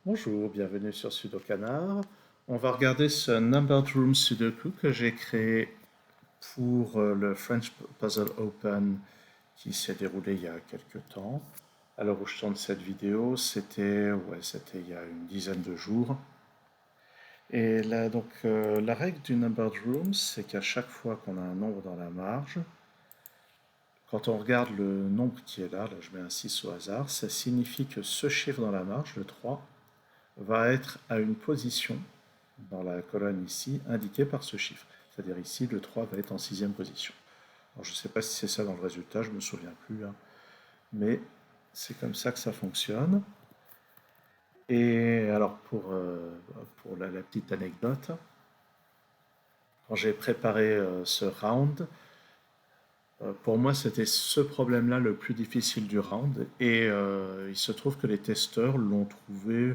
Bonjour, bienvenue sur Sudokanar. On va regarder ce Numbered Room Sudoku que j'ai créé pour le French Puzzle Open qui s'est déroulé il y a quelques temps. À l'heure où je tourne cette vidéo, c'était il y a une dizaine de jours. Et là, la règle du Numbered Room, c'est qu'à chaque fois qu'on a un nombre dans la marge, quand on regarde le nombre qui est là je mets un 6 au hasard, ça signifie que ce chiffre dans la marge, le 3, va être à une position dans la colonne ici, indiquée par ce chiffre. C'est-à-dire ici, le 3 va être en sixième position. Alors, je ne sais pas si c'est ça dans le résultat, je ne me souviens plus, hein, mais c'est comme ça que ça fonctionne. Et alors, pour la petite anecdote, quand j'ai préparé ce round, pour moi, c'était ce problème-là le plus difficile du round. Et il se trouve que les testeurs l'ont trouvé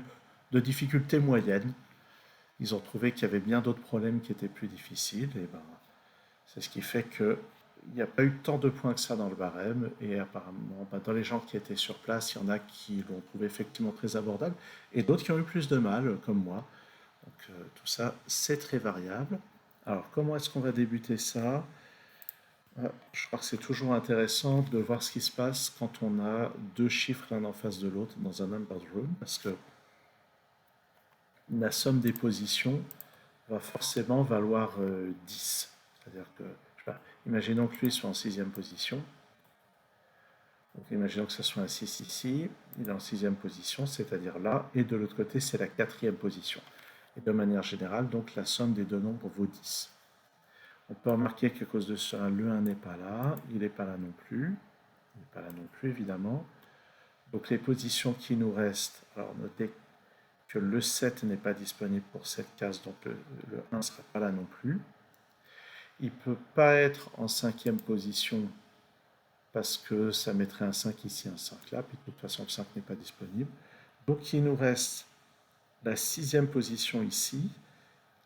de difficulté moyenne. Ils ont trouvé qu'il y avait bien d'autres problèmes qui étaient plus difficiles. Et ben, c'est ce qui fait qu'il n'y a pas eu tant de points que ça dans le barème. Et apparemment, ben, dans les gens qui étaient sur place, il y en a qui l'ont trouvé effectivement très abordable et d'autres qui ont eu plus de mal, comme moi. Donc tout ça, c'est très variable. Alors, comment est-ce qu'on va débuter ça? Je crois que c'est toujours intéressant de voir ce qui se passe quand on a deux chiffres l'un en face de l'autre dans un numbered room, parce que la somme des positions va forcément valoir 10. C'est-à-dire que, je sais pas, imaginons que lui soit en sixième position. Donc imaginons que ce soit un 6 ici, il est en sixième position, c'est-à-dire là, et de l'autre côté, c'est la quatrième position. Et de manière générale, donc la somme des deux nombres vaut 10. On peut remarquer qu'à cause de ça, le 1 n'est pas là, il n'est pas là non plus, il n'est pas là non plus, évidemment. Donc les positions qui nous restent, alors notez que le 7 n'est pas disponible pour cette case, donc le 1 ne sera pas là non plus. Il ne peut pas être en cinquième position parce que ça mettrait un 5 ici, un 5 là, puis de toute façon le 5 n'est pas disponible. Donc il nous reste la sixième position ici,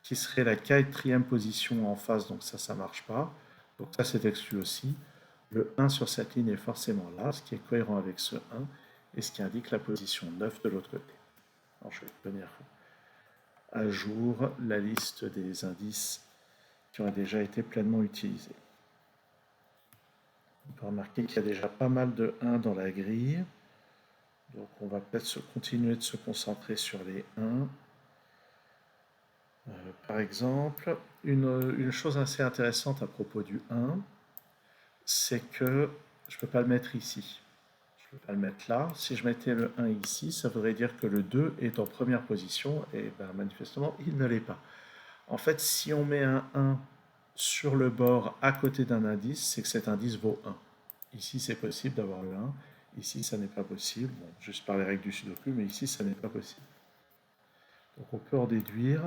qui serait la quatrième position en face, donc ça ne marche pas. Donc ça c'est exclu aussi. Le 1 sur cette ligne est forcément là, ce qui est cohérent avec ce 1, et ce qui indique la position 9 de l'autre côté. Alors je vais tenir à jour la liste des indices qui ont déjà été pleinement utilisés. On peut remarquer qu'il y a déjà pas mal de 1 dans la grille. Donc on va peut-être continuer de se concentrer sur les 1. Par exemple, une chose assez intéressante à propos du 1, c'est que je ne peux pas le mettre ici. Je ne peux pas le mettre là. Si je mettais le 1 ici, ça voudrait dire que le 2 est en première position, et ben, manifestement, il ne l'est pas. En fait, si on met un 1 sur le bord à côté d'un indice, c'est que cet indice vaut 1. Ici, c'est possible d'avoir le 1. Ici, ça n'est pas possible. Bon, juste par les règles du Sudoku, mais ici, ça n'est pas possible. Donc, on peut en déduire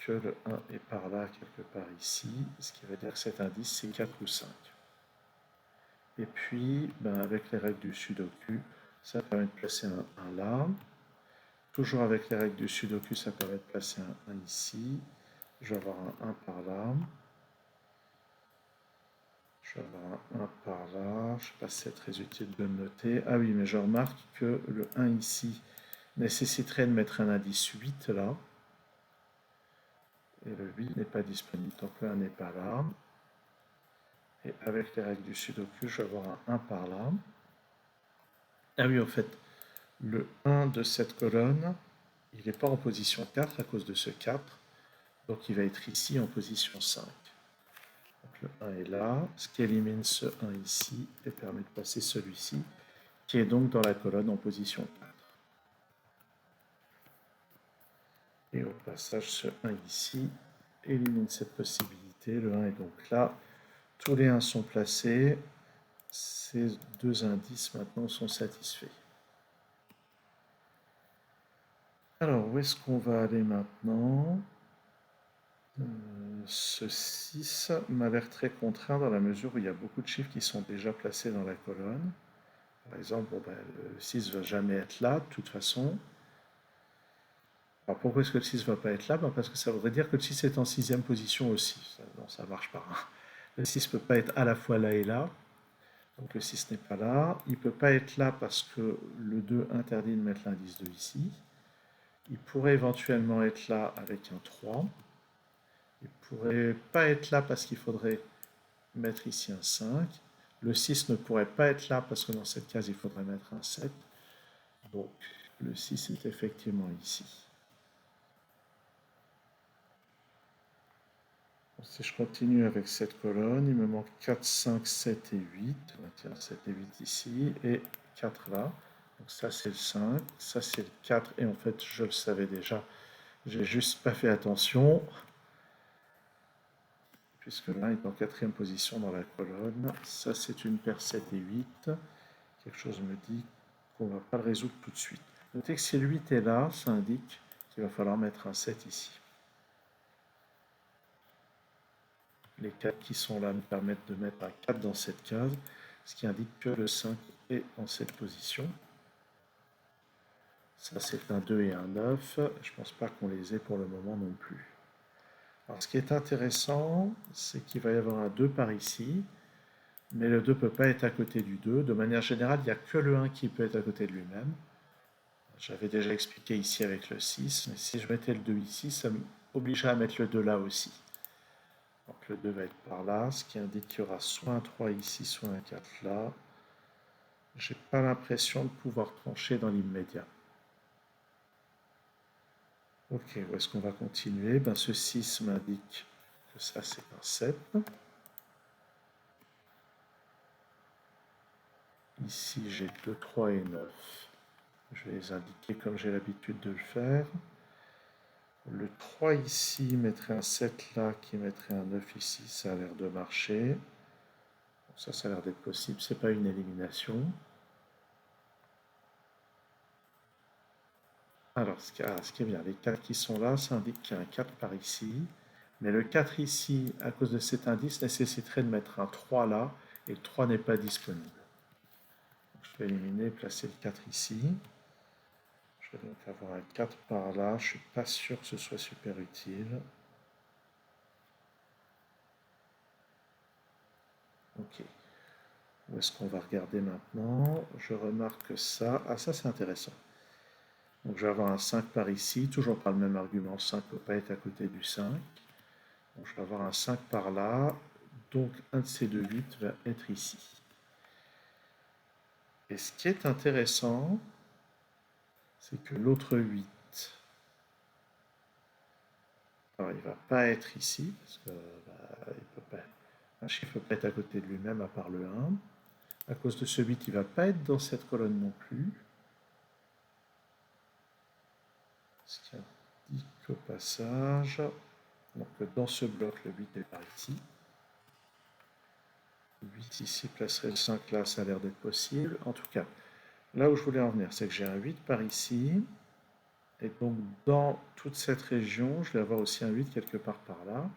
que le 1 est par là, quelque part ici, ce qui veut dire que cet indice, c'est 4 ou 5. Et puis, ben, avec les règles du Sudoku, ça permet de placer un 1 là. Toujours avec les règles du Sudoku, ça permet de placer un 1 ici. Je vais avoir un 1 par là. Je vais avoir un 1 par là. Je ne sais pas si c'est très utile de le noter. Ah oui, mais je remarque que le 1 ici nécessiterait de mettre un indice 8 là. Et le 8 n'est pas disponible, donc le 1 n'est pas là. Et avec les règles du Sudoku, je vais avoir un 1 par là. Ah oui, en fait, le 1 de cette colonne, il n'est pas en position 4 à cause de ce 4. Donc il va être ici en position 5. Donc le 1 est là, ce qui élimine ce 1 ici et permet de passer celui-ci, qui est donc dans la colonne en position 4. Et au passage, ce 1 ici élimine cette possibilité. Le 1 est donc là. Tous les 1 sont placés. Ces deux indices maintenant sont satisfaits. Alors, où est-ce qu'on va aller maintenant? Ce 6 m'a l'air très contraint dans la mesure où il y a beaucoup de chiffres qui sont déjà placés dans la colonne. Par exemple, bon, ben, le 6 ne va jamais être là, de toute façon. Alors pourquoi est-ce que le 6 ne va pas être là? Ben, parce que ça voudrait dire que le 6 est en sixième position aussi. Ça, non, ça ne marche pas. Le 6 ne peut pas être à la fois là et là. Donc le 6 n'est pas là. Il ne peut pas être là parce que le 2 interdit de mettre l'indice 2 ici. Il pourrait éventuellement être là avec un 3. Il ne pourrait pas être là parce qu'il faudrait mettre ici un 5. Le 6 ne pourrait pas être là parce que dans cette case, il faudrait mettre un 7. Donc le 6 est effectivement ici. Si je continue avec cette colonne, il me manque 4, 5, 7 et 8. Tiens, 7 et 8 ici, et 4 là. Donc ça c'est le 5, ça c'est le 4, et en fait je le savais déjà, j'ai juste pas fait attention, puisque l'un est en quatrième position dans la colonne. Ça c'est une paire 7 et 8. Quelque chose me dit qu'on ne va pas le résoudre tout de suite. Notez que si le 8 est là, ça indique qu'il va falloir mettre un 7 ici. Les 4 qui sont là nous permettent de mettre un 4 dans cette case, ce qui indique que le 5 est en cette position. Ça, c'est un 2 et un 9. Je ne pense pas qu'on les ait pour le moment non plus. Alors, ce qui est intéressant, c'est qu'il va y avoir un 2 par ici, mais le 2 ne peut pas être à côté du 2. De manière générale, il n'y a que le 1 qui peut être à côté de lui-même. J'avais déjà expliqué ici avec le 6, mais si je mettais le 2 ici, ça m'obligerait à mettre le 2 là aussi. Donc le 2 va être par là, ce qui indique qu'il y aura soit un 3 ici, soit un 4 là. J'ai pas l'impression de pouvoir trancher dans l'immédiat. Ok, où est-ce qu'on va continuer? Ben, ce 6 m'indique que ça c'est un 7. Ici j'ai 2, 3 et 9. Je vais les indiquer comme j'ai l'habitude de le faire. Le 3 ici mettrait un 7 là qui mettrait un 9 ici, ça a l'air de marcher. Bon, ça a l'air d'être possible, c'est pas une élimination. Alors, ce qui est bien, les 4 qui sont là, ça indique qu'il y a un 4 par ici. Mais le 4 ici, à cause de cet indice, nécessiterait de mettre un 3 là, et le 3 n'est pas disponible. Donc, je vais éliminer, placer le 4 ici. Je vais donc avoir un 4 par là, je ne suis pas sûr que ce soit super utile. Ok. Où est-ce qu'on va regarder maintenant? Je remarque ça. Ah, ça c'est intéressant. Donc je vais avoir un 5 par ici, toujours par le même argument, 5 ne peut pas être à côté du 5. Donc je vais avoir un 5 par là, donc un de ces deux 8 va être ici. Et ce qui est intéressant, c'est que l'autre 8, alors il ne va pas être ici, parce que un chiffre ne peut pas être à côté de lui-même à part le 1. À cause de ce 8, il ne va pas être dans cette colonne non plus. Ce qui indique au passage, donc dans ce bloc, le 8 est par ici. 8 ici placerait le 5 là, ça a l'air d'être possible. En tout cas, là où je voulais en venir, c'est que j'ai un 8 par ici. Et donc, dans toute cette région, je vais avoir aussi un 8 quelque part par là.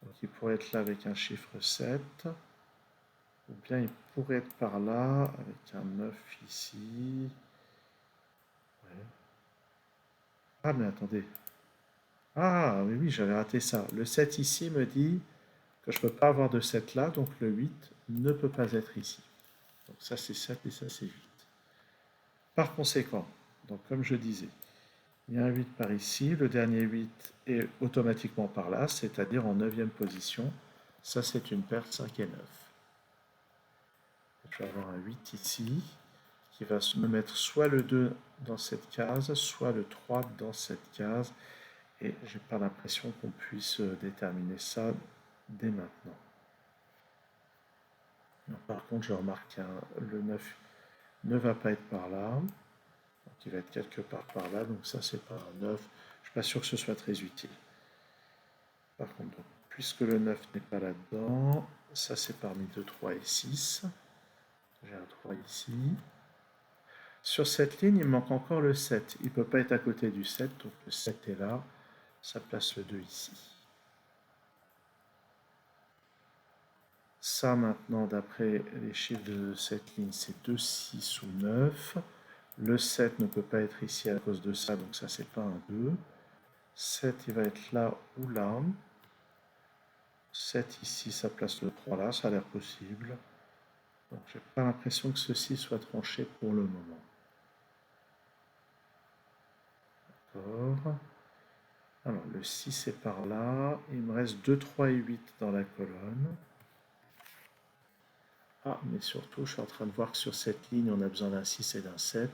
Donc, il pourrait être là avec un chiffre 7. Ou bien il pourrait être par là avec un 9 ici. Ouais. Ah, mais attendez. Ah, oui, oui, j'avais raté ça. Le 7 ici me dit que je ne peux pas avoir de 7 là, donc le 8 ne peut pas être ici. Donc ça c'est 7 et ça c'est 8. Par conséquent, donc comme je disais, il y a un 8 par ici, le dernier 8 est automatiquement par là, c'est-à-dire en 9e position. Ça c'est une paire 5 et 9. Je vais avoir un 8 ici, qui va me mettre soit le 2 dans cette case, soit le 3 dans cette case. Et j'ai pas l'impression qu'on puisse déterminer ça dès maintenant. Non, par contre, je remarque que le 9 ne va pas être par là. Donc il va être quelque part par là. Donc ça, c'est pas un 9. Je suis pas sûr que ce soit très utile. Par contre, donc, puisque le 9 n'est pas là-dedans, ça c'est parmi 2, 3 et 6. J'ai un 3 ici. Sur cette ligne, il manque encore le 7. Il ne peut pas être à côté du 7, donc le 7 est là. Ça place le 2 ici. Ça maintenant, d'après les chiffres de cette ligne, c'est 2, 6 ou 9. Le 7 ne peut pas être ici à cause de ça, donc ça c'est pas un 2. 7 il va être là ou là. 7 ici, ça place le 3 là, ça a l'air possible. Donc, je n'ai pas l'impression que ceci soit tranché pour le moment. D'accord. Alors, le 6 est par là. Il me reste 2, 3 et 8 dans la colonne. Ah, mais surtout, je suis en train de voir que sur cette ligne, on a besoin d'un 6 et d'un 7.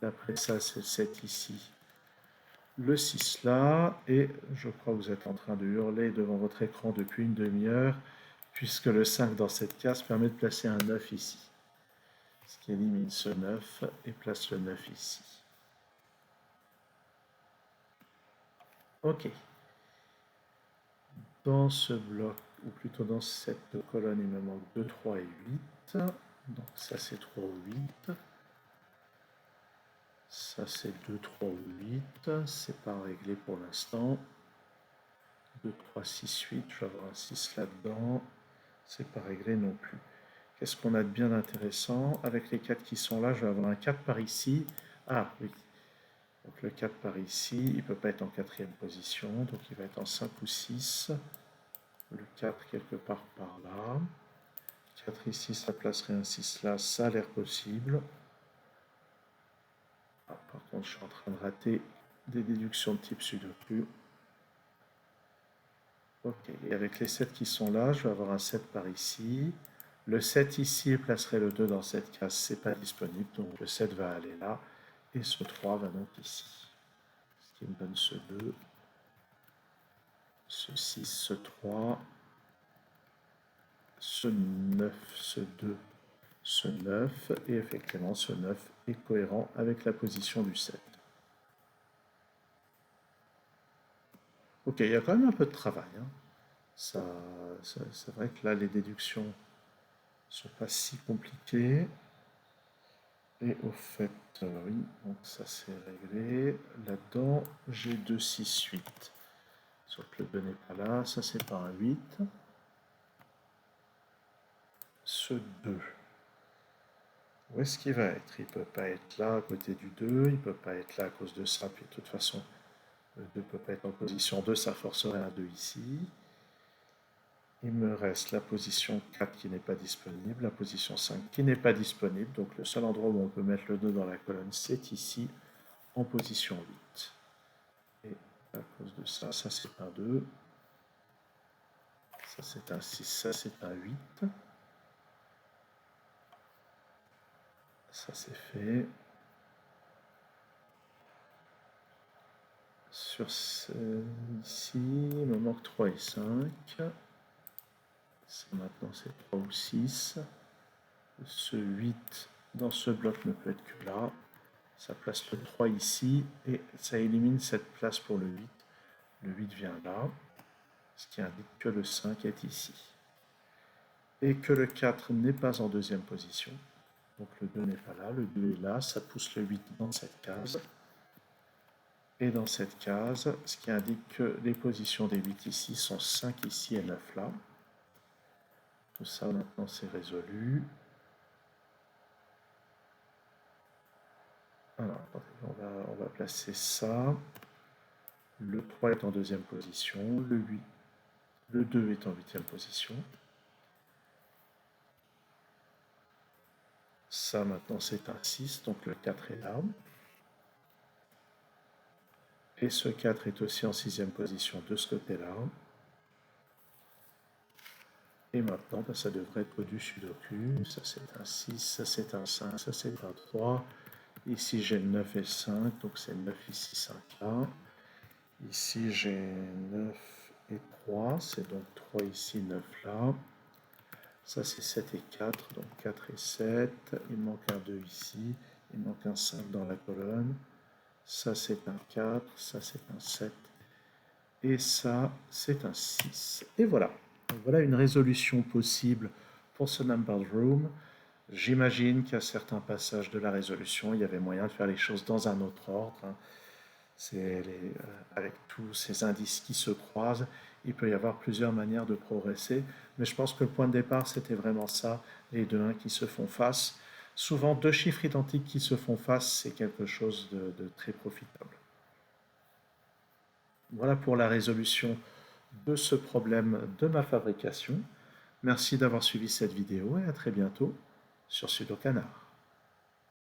D'après ça, c'est le 7 ici. Le 6 là. Et je crois que vous êtes en train de hurler devant votre écran depuis une demi-heure, puisque le 5 dans cette case permet de placer un 9 ici. Ce qui élimine ce 9 et place le 9 ici. Ok. Dans ce bloc, ou plutôt dans cette colonne, il me manque 2, 3 et 8. Donc ça c'est 3 ou 8. Ça c'est 2, 3 ou 8. C'est pas réglé pour l'instant. 2, 3, 6, 8. Je vais avoir un 6 là-dedans. C'est pas réglé non plus. Qu'est-ce qu'on a de bien intéressant? Avec les 4 qui sont là, je vais avoir un 4 par ici. Ah oui. Donc le 4 par ici, il ne peut pas être en quatrième position. Donc il va être en 5 ou 6. Le 4 quelque part par là. 4 ici, ça placerait un 6 là. Ça a l'air possible. Ah, par contre, je suis en train de rater des déductions de type sudoku. Ok, et avec les 7 qui sont là, je vais avoir un 7 par ici. Le 7 ici placerait le 2 dans cette case, c'est pas disponible, donc le 7 va aller là. Et ce 3 va donc ici. Ce qui me donne ce 2, ce 6, ce 3, ce 9, ce 2, ce 9. Et effectivement, ce 9 est cohérent avec la position du 7. Ok, il y a quand même un peu de travail, hein. C'est vrai que là, les déductions ne sont pas si compliquées. Et au fait, oui, donc ça c'est réglé. Là-dedans, j'ai 2, 6, 8. Sauf que le 2 n'est pas là, ça c'est pas un 8. Ce 2, où est-ce qu'il va être? Il ne peut pas être là à côté du 2, il ne peut pas être là à cause de ça, puis de toute façon, le 2 ne peut pas être en position 2, ça forcerait un 2 ici. Il me reste la position 4 qui n'est pas disponible, la position 5 qui n'est pas disponible. Donc le seul endroit où on peut mettre le 2 dans la colonne, c'est ici, en position 8. Et à cause de ça, ça c'est un 2. Ça c'est un 6, ça c'est un 8. Ça c'est fait. Sur ici, il me manque 3 et 5. Maintenant c'est 3 ou 6. Ce 8 dans ce bloc ne peut être que là. Ça place le 3 ici et ça élimine cette place pour le 8. Le 8 vient là, ce qui indique que le 5 est ici. Et que le 4 n'est pas en deuxième position. Donc le 2 n'est pas là, le 2 est là, ça pousse le 8 dans cette case. Et dans cette case, ce qui indique que les positions des 8 ici sont 5 ici et 9 là. Tout ça maintenant c'est résolu. Alors, on va placer ça. Le 3 est en deuxième position, le 2 est en huitième position. Ça maintenant c'est un 6, donc le 4 est là. Et ce 4 est aussi en sixième position de ce côté-là. Et maintenant, ça devrait être du sudoku. Ça c'est un 6, ça c'est un 5, ça c'est un 3. Ici j'ai 9 et 5, donc c'est 9 ici, 5 là. Ici j'ai 9 et 3, c'est donc 3 ici, 9 là. Ça c'est 7 et 4, donc 4 et 7. Il manque un 2 ici, il manque un 5 dans la colonne. Ça c'est un 4, ça c'est un 7. Et ça c'est un 6. Et voilà. Donc, voilà une résolution possible pour ce numbered room. J'imagine qu'à certains passages de la résolution, il y avait moyen de faire les choses dans un autre ordre, hein. Avec tous ces indices qui se croisent, il peut y avoir plusieurs manières de progresser. Mais je pense que le point de départ, c'était vraiment ça, les deux 1 qui se font face. Souvent, deux chiffres identiques qui se font face, c'est quelque chose de très profitable. Voilà pour la résolution de ce problème de ma fabrication. Merci d'avoir suivi cette vidéo et à très bientôt. sur Sudoku Canard.